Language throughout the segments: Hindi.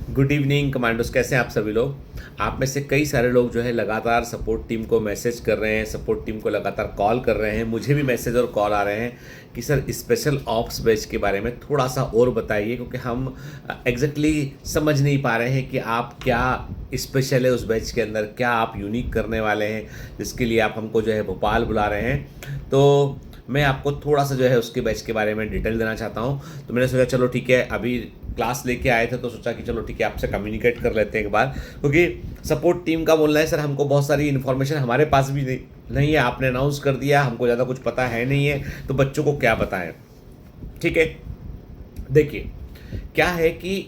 गुड इवनिंग कमांडोज, कैसे हैं आप सभी लोग। आप में से कई सारे लोग जो है लगातार सपोर्ट टीम को मैसेज कर रहे हैं, सपोर्ट टीम को लगातार कॉल कर रहे हैं। मुझे भी मैसेज और कॉल आ रहे हैं कि सर स्पेशल ऑप्स बैच के बारे में थोड़ा सा और बताइए, क्योंकि हम एग्जैक्टली समझ नहीं पा रहे हैं कि आप क्या स्पेशल है उस बैच के अंदर, क्या आप यूनिक करने वाले हैं जिसके लिए आप हमको जो है भोपाल बुला रहे हैं। तो मैं आपको थोड़ा सा जो है उसके बैच के बारे में डिटेल देना चाहता हूँ। तो मैंने सोचा चलो ठीक है, अभी क्लास लेके आए थे तो सोचा कि चलो ठीक है आपसे कम्युनिकेट कर लेते हैं एक बार, क्योंकि सपोर्ट टीम का बोलना है सर हमको बहुत सारी इन्फॉर्मेशन हमारे पास भी नहीं है, आपने अनाउंस कर दिया, हमको ज़्यादा कुछ पता है नहीं है, तो बच्चों को क्या बताएं। ठीक है, देखिए क्या है कि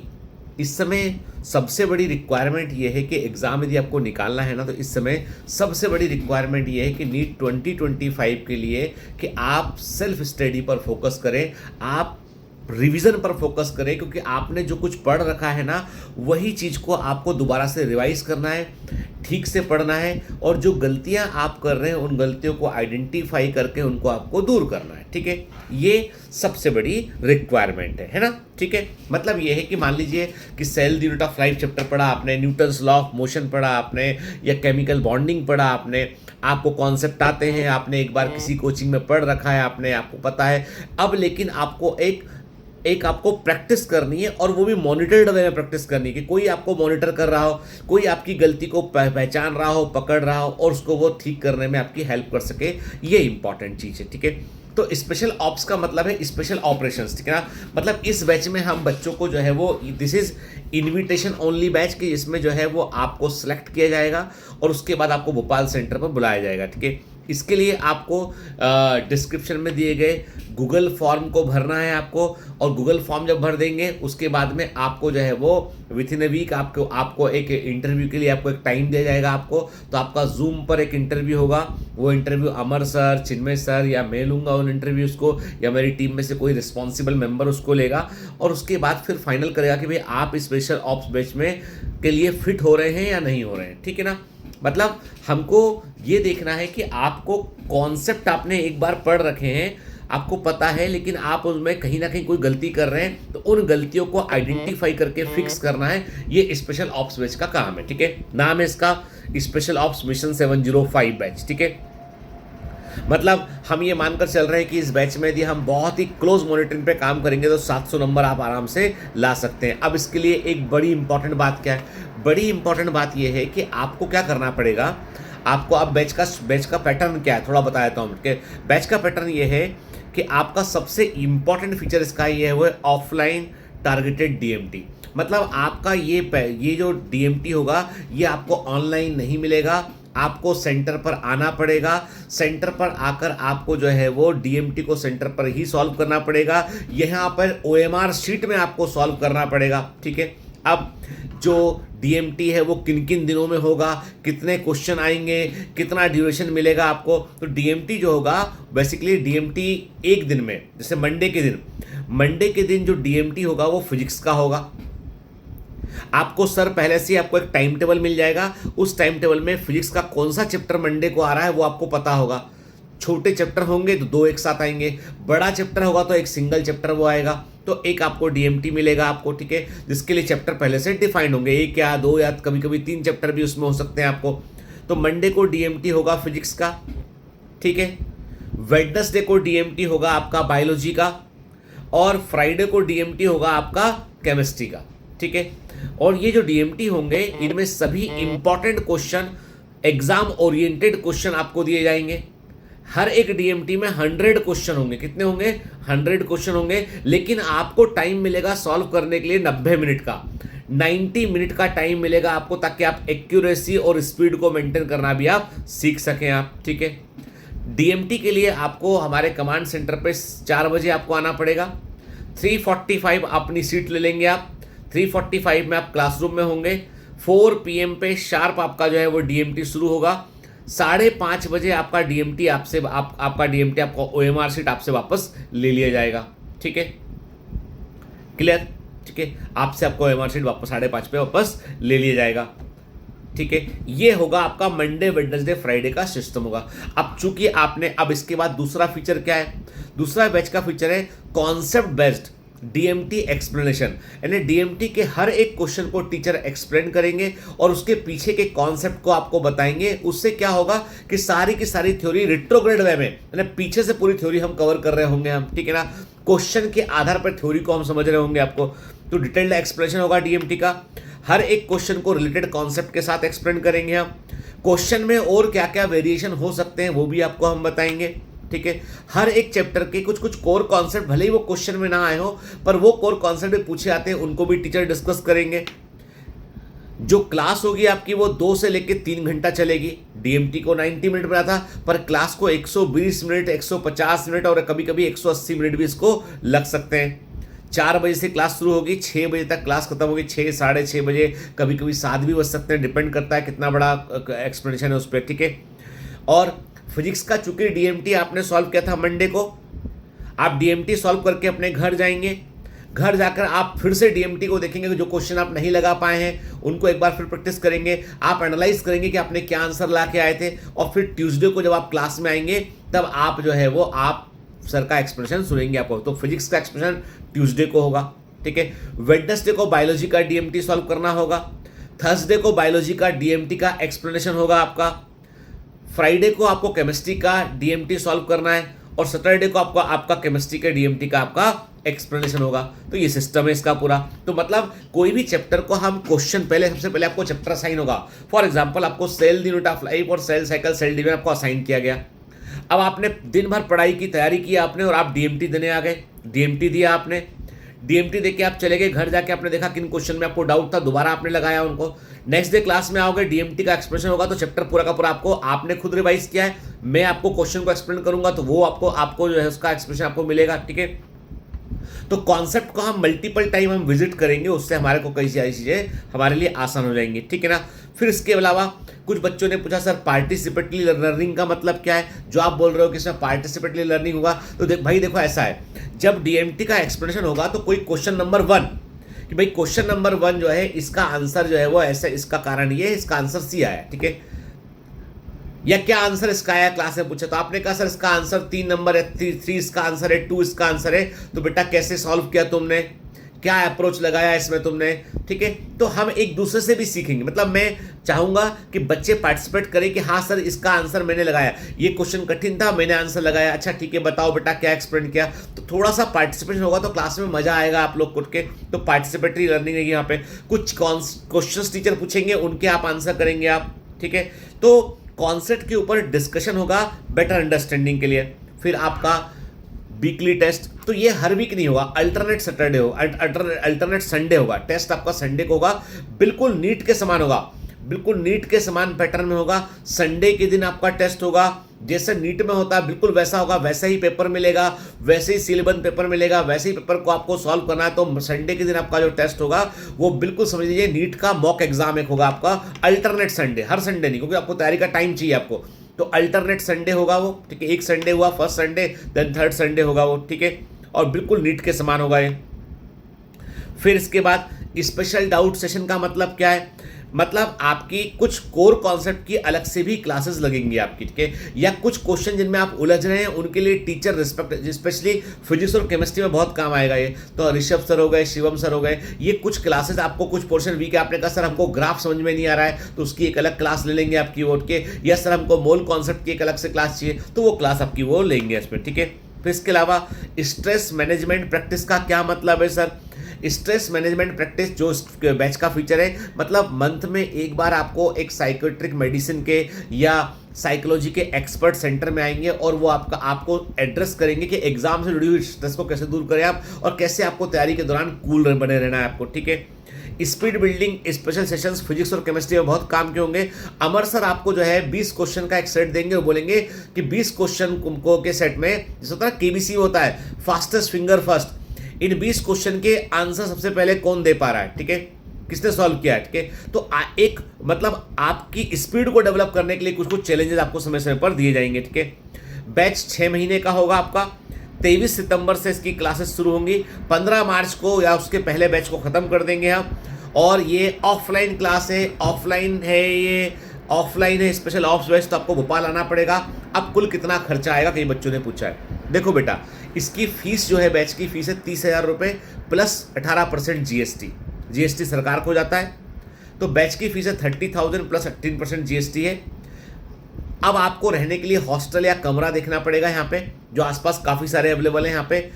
इस समय सबसे बड़ी रिक्वायरमेंट ये है कि एग्ज़ाम यदि आपको निकालना है ना, तो इस समय सबसे बड़ी रिक्वायरमेंट ये है कि नीट 2025 के लिए कि आप सेल्फ स्टडी पर फोकस करें, आप रिवीजन पर फोकस करें, क्योंकि आपने जो कुछ पढ़ रखा है ना वही चीज़ को आपको दोबारा से रिवाइज करना है, ठीक से पढ़ना है, और जो गलतियां आप कर रहे हैं उन गलतियों को आइडेंटिफाई करके उनको आपको दूर करना है। ठीक है, ये सबसे बड़ी रिक्वायरमेंट है ना। ठीक है, मतलब ये है कि मान लीजिए कि cell the unit of life chapter पढ़ा आपने, न्यूटन्स लॉ ऑफ मोशन पढ़ा आपने, या केमिकल बॉन्डिंग पढ़ा आपने, आपको कॉन्सेप्ट आते हैं, आपने एक बार किसी कोचिंग में पढ़ रखा है, आपने आपको पता है। अब लेकिन आपको एक आपको प्रैक्टिस करनी है, और वो भी मॉनिटर्ड वे में प्रैक्टिस करनी है कि कोई आपको मॉनिटर कर रहा हो, कोई आपकी गलती को पहचान रहा हो, पकड़ रहा हो, और उसको वो ठीक करने में आपकी हेल्प कर सके। ये इंपॉर्टेंट चीज़ है। ठीक है, तो स्पेशल ऑप्स का मतलब है स्पेशल ऑपरेशंस। ठीक है ना, मतलब इस बैच में हम बच्चों को जो है वो this is invitation only batch की, इसमें जो है वो आपको सेलेक्ट किया जाएगा और उसके बाद आपको भोपाल सेंटर पर बुलाया जाएगा। ठीक है, इसके लिए आपको डिस्क्रिप्शन में दिए गए गूगल फॉर्म को भरना है आपको, और गूगल फॉर्म जब भर देंगे उसके बाद में आपको जो है वो विथ इन ए वीक आपको एक इंटरव्यू के लिए आपको एक टाइम दिया जाएगा आपको। तो आपका जूम पर एक इंटरव्यू होगा, वो इंटरव्यू अमर सर, चिन्मय सर, या मैं लूँगा उन इंटरव्यूज़ को, या मेरी टीम में से कोई रिस्पॉन्सिबल मेंबर उसको लेगा, और उसके बाद फिर फाइनल करेगा कि भाई आप स्पेशल ऑप्स बैच में के लिए फिट हो रहे हैं या नहीं हो रहे हैं। ठीक है ना, मतलब हमको ये देखना है कि आपको कॉन्सेप्ट आपने एक बार पढ़ रखे हैं, आपको पता है, लेकिन आप उसमें कहीं ना कहीं कोई गलती कर रहे हैं, तो उन गलतियों को आइडेंटिफाई करके फिक्स करना है। ये स्पेशल ऑप्स बैच का काम है। ठीक है, नाम है इसका स्पेशल ऑप्स मिशन 705 बैच। ठीक है, मतलब हम ये मानकर चल रहे हैं कि इस बैच में यदि हम बहुत ही क्लोज मॉनिटरिंग पे काम करेंगे तो 700 नंबर आप आराम से ला सकते हैं। अब इसके लिए एक बड़ी इंपॉर्टेंट बात क्या है, बड़ी इंपॉर्टेंट बात ये है कि आपको क्या करना पड़ेगा। आपको अब बैच का पैटर्न क्या है थोड़ा बता देता हूँ कि बैच का पैटर्न ये है कि आपका सबसे इंपॉर्टेंट फीचर इसका ये है वो है ऑफलाइन टारगेटेड डीएमटी। मतलब आपका ये जो डीएमटी होगा ये आपको ऑनलाइन नहीं मिलेगा, आपको सेंटर पर आना पड़ेगा। सेंटर पर आकर आपको जो है वो डीएमटी को सेंटर पर ही सॉल्व करना पड़ेगा, यहाँ पर ओएमआर शीट में आपको सॉल्व करना पड़ेगा। ठीक है, अब जो डीएमटी है वो किन किन दिनों में होगा, कितने क्वेश्चन आएंगे, कितना ड्यूरेशन मिलेगा आपको। तो डीएमटी जो होगा बेसिकली डीएमटी एक दिन में, जैसे मंडे के दिन जो डीएमटी होगा वो फिजिक्स का होगा। आपको सर पहले से आपको एक टाइम टेबल मिल जाएगा, उस टाइम टेबल में फिजिक्स का कौन सा चैप्टर मंडे को आ रहा है वो आपको पता होगा। छोटे चैप्टर होंगे तो दो एक साथ आएंगे, बड़ा चैप्टर होगा तो एक सिंगल चैप्टर वो आएगा। तो एक आपको डीएमटी मिलेगा आपको, ठीक है, जिसके लिए चैप्टर पहले से डिफाइंड होंगे, एक या दो या कभी कभी 3 चैप्टर भी उसमें हो सकते हैं आपको। तो मंडे को डीएमटी होगा फिजिक्स का, ठीक है, वेडनेसडे को डीएमटी होगा आपका बायोलॉजी का, और फ्राइडे को डीएमटी होगा आपका केमिस्ट्री का। ठीक है, और ये जो डीएमटी होंगे इनमें सभी important question, exam oriented question आपको दिए जाएंगे। हर एक डीएमटी में 100 क्वेश्चन होंगे। कितने होंगे? 100 क्वेश्चन होंगे, लेकिन आपको टाइम मिलेगा सॉल्व करने के लिए 90 मिनट का, 90 मिनट का टाइम मिलेगा आपको, ताकि आप एक्यूरेसी और स्पीड को मेंटेन करना भी आप सीख सकें आप। ठीक है, डीएमटी के लिए आपको हमारे कमांड सेंटर पे 4 बजे आपको आना पड़ेगा। 3:45 अपनी सीट ले लेंगे आप, 3:45 में आप क्लासरूम में होंगे। 4 PM पे शार्प आपका जो है वो डीएमटी शुरू होगा। 5:30 बजे आपका डीएमटी आपका ओएमआर शीट आपसे वापस ले लिया जाएगा। ठीक है, क्लियर? ठीक है, आपसे आपको ओएमआर शीट वापस 5:30 पे वापस ले लिया जाएगा। ठीक है, ये होगा आपका मंडे वेडनेसडे फ्राइडे का सिस्टम होगा। अब चूंकि आपने, अब इसके बाद दूसरा फीचर क्या है, दूसरा बैच का फीचर है कॉन्सेप्ट बेस्ड। डीएमटी एक्सप्लेनेशन, यानी डीएमटी के हर एक क्वेश्चन को टीचर एक्सप्लेन करेंगे और उसके पीछे के कॉन्सेप्ट को आपको बताएंगे। उससे क्या होगा कि सारी की सारी थ्योरी रिट्रोग्रेड वे में, यानी पीछे से पूरी थ्योरी हम कवर कर रहे होंगे हम, ठीक है ना। क्वेश्चन के आधार पर थ्योरी को हम समझ रहे होंगे आपको। तो डिटेल्ड एक्सप्लेनेशन होगा डीएमटी का। हर एक क्वेश्चन को रिलेटेड कॉन्सेप्ट के साथ एक्सप्लेन करेंगे हम। क्वेश्चन में और क्या क्या वेरिएशन हो सकते हैं वो भी आपको हम बताएंगे, ठीक है। हर एक चैप्टर के कुछ कुछ कोर कॉन्सेप्ट भले ही वो क्वेश्चन में ना आए हो, पर वो कोर कॉन्सेप्ट भी पूछे आते हैं, उनको भी टीचर डिस्कस करेंगे। जो क्लास होगी आपकी वो 2 से लेकर 3 घंटा चलेगी। डीएमटी को 90 मिनट मिला था, पर क्लास को 120 मिनट, 150 मिनट और कभी कभी 180 मिनट भी इसको लग सकते हैं। 4 बजे से क्लास शुरू होगी, 6 बजे तक क्लास खत्म होगी, 6 साढ़े 6 बजे, कभी कभी 7 भी बज सकते हैं, डिपेंड करता है कितना बड़ा एक्सप्लेनेशन है उस पर, ठीक है। और फिजिक्स का चूंकि डीएमटी आपने सॉल्व किया था मंडे को, आप डीएमटी सॉल्व करके अपने घर जाएंगे। घर जाकर आप फिर से डीएमटी को देखेंगे कि जो क्वेश्चन आप नहीं लगा पाए हैं उनको एक बार फिर प्रैक्टिस करेंगे। आप एनालाइज करेंगे कि आपने क्या आंसर ला के आए थे, और फिर ट्यूसडे को जब आप क्लास में आएंगे तब आप जो है वो आप सर का एक्सप्लेनेशन सुनेंगे आपको। तो फिजिक्स का एक्सप्लेनेशन ट्यूसडे को होगा, ठीक है। वेडनेसडे को बायोलॉजी का डीएमटी सॉल्व करना होगा। थर्सडे को बायोलॉजी का डीएमटी का एक्सप्लेनेशन होगा आपका। फ्राइडे को आपको केमिस्ट्री का डीएमटी सॉल्व करना है, और सैटरडे को आपका केमिस्ट्री के डीएमटी का आपका एक्सप्लेनेशन होगा। तो ये सिस्टम है इसका पूरा। तो मतलब कोई भी चैप्टर को हम क्वेश्चन पहले, सबसे पहले आपको चैप्टर असाइन होगा। फॉर एग्जांपल आपको सेल यूनिट ऑफ लाइफ और सेल साइकिल, सेल डिवीजन आपको असाइन किया गया। अब आपने दिन भर पढ़ाई की, तैयारी की आपने, और आप डीएमटी देने आ गए। डीएमटी दिया आपने, डीएमटी देके आप चले गए घर, जाके आपने देखा किन क्वेश्चन में आपको डाउट था, दोबारा आपने लगाया उनको। नेक्स्ट डे क्लास में आओगे, डीएमटी का एक्सप्लेनेशन होगा, तो चैप्टर पूरा का पूरा आपने खुद रिवाइज किया है, मैं आपको क्वेश्चन को एक्सप्लेन करूंगा, तो वो आपको जो है उसका एक्सप्लेनेशन आपको मिलेगा, ठीक है। तो कॉन्सेप्ट को हम मल्टीपल टाइम हम विजिट करेंगे, उससे हमारे को कई सारी चीजें हमारे लिए आसान हो जाएंगी, ठीक है ना। फिर इसके अलावा कुछ बच्चों ने पूछा सर पार्टिसिपेटरी लर्निंग का मतलब क्या है। जो आप बोल रहे हो कि इसमें पार्टिसिपेटरी लर्निंग होगा, तो भाई देखो ऐसा है, जब डीएमटी का एक्सप्लेनेशन होगा तो कोई क्वेश्चन नंबर 1 कि भाई क्वेश्चन नंबर 1 जो है इसका आंसर जो है वो ऐसे, इसका कारण ये है, इसका आंसर सी आया, ठीक है। या क्या आंसर इसका आया, क्लास में पूछा तो आपने कहा सर इसका आंसर 3 नंबर है, 3 इसका आंसर है, 2 इसका आंसर है। तो बेटा कैसे सॉल्व किया तुमने, क्या अप्रोच लगाया इसमें तुमने, ठीक है। तो हम एक दूसरे से भी सीखेंगे। मतलब मैं चाहूंगा कि बच्चे पार्टिसिपेट करें कि हाँ सर इसका आंसर मैंने लगाया, ये क्वेश्चन कठिन था, मैंने आंसर लगाया, अच्छा ठीक है बताओ बेटा क्या एक्सप्लेन किया। तो थोड़ा सा पार्टिसिपेशन होगा तो क्लास में मजा आएगा आप लोग के। तो पार्टिसिपेटरी लर्निंग है यहाँ पे। कुछ क्वेश्चन टीचर पूछेंगे, उनके आप आंसर करेंगे आप, ठीक है। तो कॉन्सेप्ट के ऊपर डिस्कशन होगा बेटर अंडरस्टैंडिंग के लिए। फिर आपका वीकली टेस्ट, तो ये हर वीक नहीं होगा, अल्टरनेट सैटरडे होगा, अल्टरनेट संडे होगा। टेस्ट आपका संडे को होगा, बिल्कुल नीट के समान होगा, बिल्कुल नीट के समान पैटर्न में होगा। संडे के दिन आपका टेस्ट होगा, जैसे नीट में होता है बिल्कुल वैसा होगा, वैसा ही पेपर मिलेगा, वैसे ही सीलबंद पेपर मिलेगा, वैसे ही पेपर को आपको सॉल्व करना है। तो संडे के दिन आपका जो टेस्ट होगा वो बिल्कुल समझ लीजिए नीट का मॉक एग्जाम एक होगा आपका, अल्टरनेट संडे, हर संडे नहीं, क्योंकि आपको तैयारी का टाइम चाहिए आपको। तो अल्टरनेट संडे होगा वो, ठीक है। एक संडे हुआ first Sunday, then third Sunday होगा वो, ठीक है। और बिल्कुल नीट के समान होगा ये। फिर इसके बाद स्पेशल डाउट सेशन का मतलब क्या है, मतलब आपकी कुछ कोर कॉन्सेप्ट की अलग से भी क्लासेस लगेंगी आपकी, ठीक है। या कुछ क्वेश्चन जिनमें आप उलझ रहे हैं उनके लिए टीचर रिस्पेक्ट, स्पेशली फिजिक्स और केमिस्ट्री में बहुत काम आएगा ये। तो ऋषभ सर हो गए, शिवम सर हो गए, ये कुछ क्लासेस आपको कुछ पोर्शन वीक है, आपने कहा सर हमको ग्राफ समझ में नहीं आ रहा है, तो उसकी एक अलग क्लास ले लेंगे आपकी वोट के। या सर हमको मोल कॉन्सेप्ट की एक अलग से क्लास चाहिए, तो वो क्लास आपकी वो लेंगे इसमें, ठीक है। फिर इसके अलावा स्ट्रेस मैनेजमेंट प्रैक्टिस का क्या मतलब है सर। स्ट्रेस मैनेजमेंट प्रैक्टिस जो बैच का फीचर है, मतलब मंथ में एक बार आपको एक साइकेट्रिक मेडिसिन के या साइकोलॉजी के एक्सपर्ट सेंटर में आएंगे, और वो आपको एड्रेस करेंगे कि एग्जाम से जुड़ी हुई स्ट्रेस को कैसे दूर करें आप, और कैसे आपको तैयारी के दौरान कूल बने रहना है आपको, ठीक है। Speed building special sessions physics और केमिस्ट्री में बहुत काम के होंगे। अमर सर आपको जो है 20 क्वेश्चन का एक सेट देंगे और बोलेंगे कि 20 क्वेश्चन को के सेट में, जैसे होता है केबीसी होता है फास्टेस्ट फिंगर फर्स्ट, इन 20 क्वेश्चन के आंसर सबसे पहले कौन दे पा रहा है, ठीक है, किसने सॉल्व किया है, ठीक है। तो एक मतलब आपकी स्पीड को डेवलप करने के लिए कुछ कुछ चैलेंजेस आपको समय समय पर दिए जाएंगे, ठीक है। बैच 6 महीने का होगा आपका। 23 सितंबर से इसकी क्लासेस शुरू होंगी, 15 मार्च को या उसके पहले बैच को ख़त्म कर देंगे हम। और ये ऑफलाइन क्लास है, ऑफलाइन है, ये ऑफलाइन है, स्पेशल ऑफ्स बैच, तो आपको भोपाल आना पड़ेगा। अब कुल कितना खर्चा आएगा कई बच्चों ने पूछा है। देखो बेटा, इसकी फीस जो है, बैच की फीस है 30,000 रुपये प्लस 18% जीएसटी। जीएसटी सरकार को जाता है, तो बैच की फीस है 30,000 प्लस 18% जीएसटी है। अब आपको रहने के लिए हॉस्टल या कमरा देखना पड़ेगा यहाँ पे, जो आसपास काफ़ी सारे अवेलेबल हैं यहाँ पे।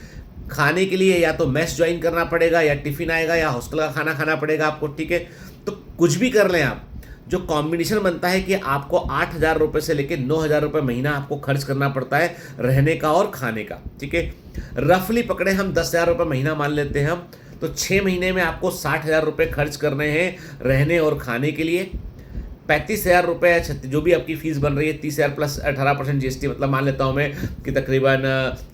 खाने के लिए या तो मेस ज्वाइन करना पड़ेगा, या टिफ़िन आएगा, या हॉस्टल का खाना खाना पड़ेगा आपको, ठीक है। तो कुछ भी कर लें आप, जो कॉम्बिनेशन बनता है कि आपको 8,000 रुपये से लेकर 9,000 रुपये महीना आपको खर्च करना पड़ता है रहने का और खाने का, ठीक है। रफली पकड़े हम 10,000 रुपये महीना मान लेते हैं हम, तो 6 महीने में आपको 60,000 रुपये खर्च करने हैं रहने और खाने के लिए। 35,000 रुपये जो भी आपकी फीस बन रही है, 30,000 प्लस 18% जीएसटी, मतलब मान लेता हूँ मैं कि तकरीबन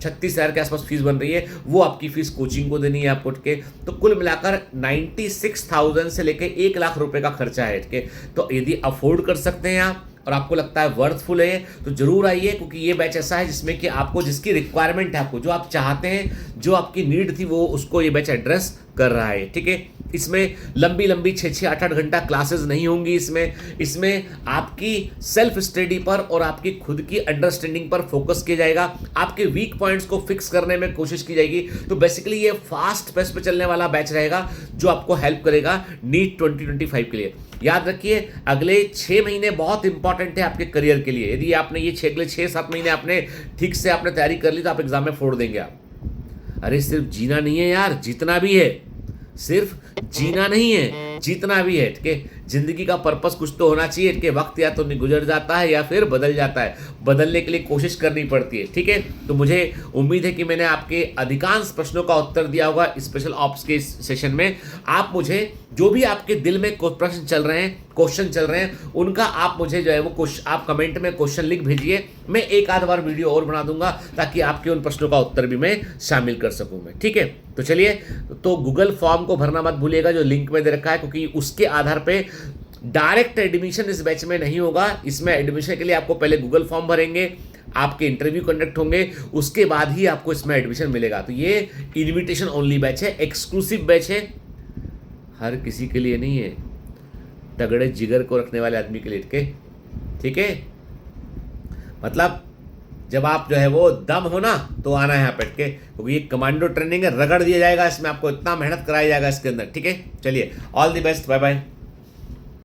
36,000 के आसपास फीस बन रही है, वो आपकी फीस कोचिंग को देनी है आपको, ठीक है। तो कुल मिलाकर 96,000 से लेके 1,00,000 रुपये का खर्चा है, ठीक है। तो यदि अफोर्ड कर सकते हैं आप और आपको लगता है वर्थफुल है, तो जरूर आइए, क्योंकि ये बैच ऐसा है जिसमें कि आपको जिसकी रिक्वायरमेंट है, आपको जो आप चाहते हैं, जो आपकी नीड थी, वो उसको ये बैच एड्रेस कर रहा है, ठीक है। इसमें लंबी लंबी 6-6, 8-8 घंटा क्लासेस नहीं होंगी। इसमें आपकी सेल्फ स्टडी पर और आपकी खुद की अंडरस्टैंडिंग पर फोकस किया जाएगा, आपके वीक पॉइंट्स को फिक्स करने में कोशिश की जाएगी। तो बेसिकली ये फास्ट पेस पे चलने वाला बैच रहेगा, जो आपको हेल्प करेगा नीट 2025 के लिए। याद रखिए, अगले 6 महीने बहुत इंपॉर्टेंट है आपके करियर के लिए। यदि आपने ये अगले 6-7 महीने आपने ठीक से आपने तैयारी कर ली, तो आप एग्जाम में फोड़ देंगे आप। अरे सिर्फ जीना नहीं है यार, जीतना भी है। सिर्फ जीना नहीं है, जीतना भी है, ठीक है। जिंदगी का पर्पस कुछ तो होना चाहिए, ठीक है। वक्त या तो गुजर जाता है या फिर बदल जाता है, बदलने के लिए कोशिश करनी पड़ती है, ठीक है। तो मुझे उम्मीद है कि मैंने आपके अधिकांश प्रश्नों का उत्तर दिया होगा स्पेशल ऑप्स के इस सेशन में। आप मुझे जो भी आपके दिल में प्रश्न चल रहे हैं, क्वेश्चन चल रहे हैं, उनका आप मुझे जो है वो आप कमेंट में क्वेश्चन लिख भेजिए। मैं एक आध बार वीडियो और बना दूंगा, ताकि आपके उन प्रश्नों का उत्तर भी मैं शामिल कर सकूं मैं, ठीक है। तो चलिए, तो गूगल फॉर्म को भरना मत भूलिएगा, जो लिंक में दे रखा है, क्योंकि उसके आधार पे डायरेक्ट एडमिशन इस बैच में नहीं होगा। इसमें एडमिशन के लिए आपको पहले गूगल फॉर्म भरेंगे, आपके इंटरव्यू कंडक्ट होंगे, उसके बाद ही आपको इसमें एडमिशन मिलेगा। तो ये इनविटेशन ओनली बैच है, एक्सक्लूसिव बैच है, हर किसी के लिए नहीं है, तगड़े जिगर को रखने वाले आदमी के लिए, ठीक है। मतलब जब आप जो है वो दम हो ना, तो आना है यहाँ पे, ठीक है, क्योंकि ये कमांडो ट्रेनिंग है, रगड़ दिया जाएगा इसमें, आपको इतना मेहनत कराया जाएगा इसके अंदर, ठीक है। चलिए, all the best, bye bye.